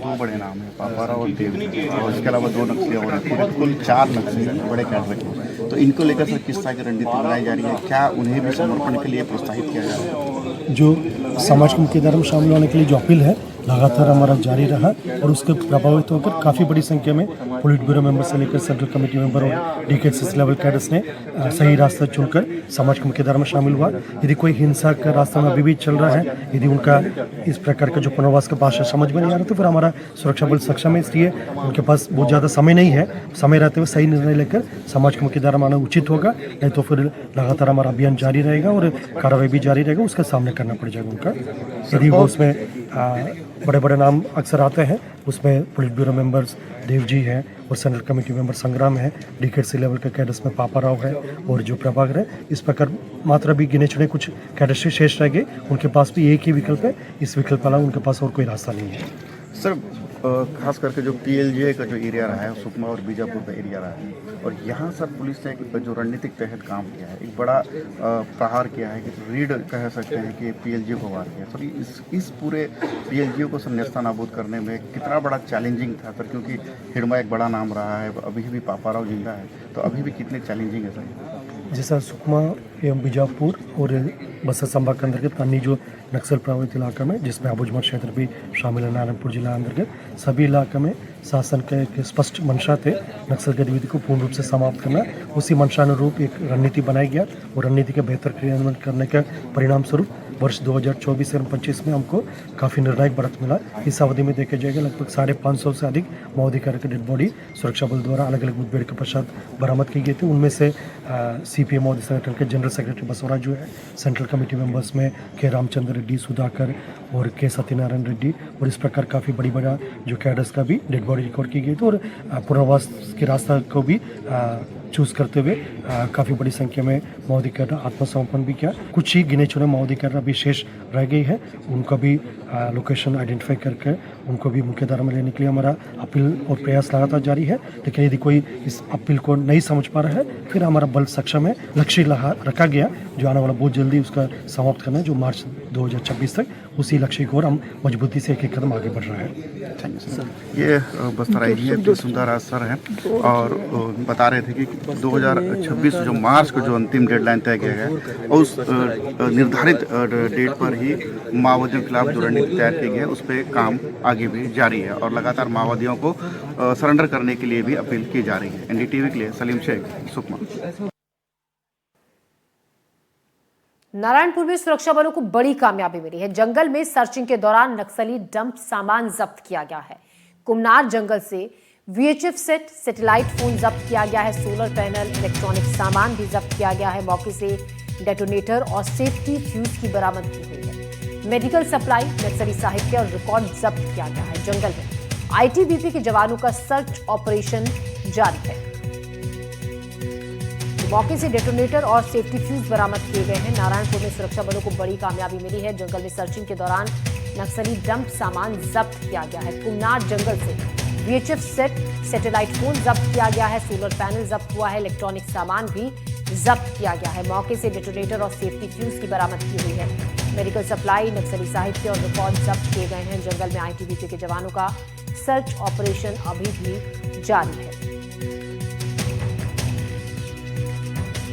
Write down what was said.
दो बड़े नाम हैं, पापाराव और देव, और इसके अलावा 2 नक्सली और हैं। पूरे कुल 4 नक्सली बड़े कैडर के। तो इनको लेकर सर किस तरह की रणनीति बनाई जा रही है? क्या उन्हें भी समर्पण के लिए प्रोत्साहित किया जा रहा है? जो समाज के मुख्यधारा में शामिल होने के लिए जो अपील है लगातार हमारा जारी रहा और उसके प्रभावित होकर काफ़ी बड़ी संख्या में पोलिट ब्यूरो मेंबर से लेकर सेंट्रल कमेटी मेंबर और DKSS लेवल कैडर्स ने सही रास्ता चुनकर समाज के मुख्यधारा में शामिल हुआ। यदि कोई हिंसा का रास्ता में अभी भी चल रहा है, यदि उनका इस प्रकार का जो पुनर्वास का भाषा समझ में नहीं आ रहा तो फिर हमारा सुरक्षा बल सक्षम है, इसलिए उनके पास बहुत ज़्यादा समय नहीं है। समय रहते हुए सही निर्णय लेकर समाज के मुख्यधारा में आना उचित होगा, नहीं तो फिर लगातार हमारा अभियान जारी रहेगा और कार्रवाई भी जारी रहेगा, उसका सामना करना पड़ जाएगा उनका। यदि वो उसमें बड़े बड़े नाम अक्सर आते हैं, उसमें पोलिट ब्यूरो मेंबर्स देव जी हैं और सेंट्रल कमेटी मेंबर संग्राम है, DKSS लेवल के कैडर्स में पापाराव है और जो प्रभाकर है। इस प्रकार मात्र भी गिने चुने कुछ कैडर्स शेष रह गए, उनके पास भी एक ही विकल्प है, इस विकल्प वाला उनके पास और कोई रास्ता नहीं है। सर खास करके जो PLJ का जो एरिया रहा है, सुकमा और बीजापुर का एरिया रहा है, और यहाँ सर पुलिस ने जो रणनीतिक तहत काम किया है, एक बड़ा प्रहार किया है कि रीड कह सकते हैं कि PLJ को वार किया। सर इस पूरे PLJ को सर नेस्तनाबूद करने में कितना बड़ा चैलेंजिंग था सर? क्योंकि हिडमा एक बड़ा नाम रहा है, अभी भी पापाराव जिंदा है, तो अभी भी कितने चैलेंजिंग है सर? जैसा सुकमा एवं बीजापुर और बस्तर संभाग के अंतर्गत अन्य जो नक्सल प्रभावित इलाका में, जिसमें अबुझमाड़ क्षेत्र भी शामिल है, नारायणपुर जिला अंतर्गत, सभी इलाका में शासन का एक स्पष्ट मंशा थे नक्सल गतिविधि को पूर्ण रूप से समाप्त करना। उसी मंशानुरूप एक रणनीति बनाई गया और रणनीति का बेहतर क्रियान्वयन करने का परिणाम स्वरूप वर्ष 2024 एवं 25 में हमको काफ़ी निर्णायक बढ़त मिला। इस अवधि में देखा जाएगा लगभग 550 से अधिक माओवादी के डेड बॉडी सुरक्षा बल द्वारा अलग अलग मुठभेड़ के पश्चात बरामद की गई थी। उनमें से CPM माओवादी संगठन के जनरल सेक्रेटरी बसवराज जो है, सेंट्रल कमेटी मेंबर्स में K रामचंद्र रेड्डी, सुधाकर और K सत्यनारायण रेड्डी, और इस प्रकार काफ़ी बड़ा जो कैडर्स का भी डेड बॉडी रिकॉर्ड की गई थी और पुनर्वास के रास्ता को भी चूज़ करते हुए काफ़ी बड़ी संख्या में माओवादी कैडर आत्मसमर्पण भी किया। कुछ ही गिने चुने माओवादी कैडर अभी शेष रह गई है, उनका भी लोकेशन आइडेंटिफाई करके उनको भी मुख्यधारा में लेने के लिए हमारा अपील और प्रयास लगातार जारी है। लेकिन यदि कोई इस अपील को नहीं समझ पा रहा है, फिर हमारा बल सक्षम है, लक्ष्य रखा गया जो आने वाला बहुत जल्दी उसका समाप्त करना है, जो मार्च 2026 तक, उसी लक्ष्य की ओर हम मजबूती से एक कदम आगे बढ़ रहा है। Thank you sir. ये बस्तर IGF सुंदरराज सर हैं और बता रहे थे कि 2026 जो मार्च को जो अंतिम डेडलाइन तय किया गया है, और उस निर्धारित डेट पर ही माओवादियों के खिलाफ जो रणनीति तैयार की गई है उस पर काम आगे भी जारी है और लगातार माओवादियों को सरेंडर करने के लिए भी अपील की जा रही है। NDTV के लिए सलीम शेख, सुकमा। नारायणपुर में सुरक्षा बलों को बड़ी कामयाबी मिली है। जंगल में सर्चिंग के दौरान नक्सली डंप सामान जब्त किया गया है। कुमनार जंगल से VHF सेट, सैटेलाइट फोन जब्त किया गया है। सोलर पैनल, इलेक्ट्रॉनिक सामान भी जब्त किया गया है। मौके से डेटोनेटर और सेफ्टी फ्यूज की बरामद की हुई है। मेडिकल सप्लाई, नक्सली साहित्य और रिकॉर्ड जब्त किया गया है। जंगल में ITBP के जवानों का सर्च ऑपरेशन जारी है। मौके से डेटोनेटर और सेफ्टी फ्यूज बरामद किए गए हैं। नारायणपुर में सुरक्षा बलों को बड़ी कामयाबी मिली है। जंगल में सर्चिंग के दौरान नक्सली डंप सामान जब्त किया गया है। कुमनार जंगल से VHF सेट, सैटेलाइट फोन जब्त किया गया है। सोलर पैनल जब्त हुआ है। इलेक्ट्रॉनिक सामान भी जब्त किया गया है। मौके से डेटोनेटर और सेफ्टी फ्यूज की बरामद की हुई है। मेडिकल सप्लाई, नक्सली साहित्य और रिकॉर्ड जब्त किए गए हैं। जंगल में ITBP के जवानों का सर्च ऑपरेशन अभी भी जारी है।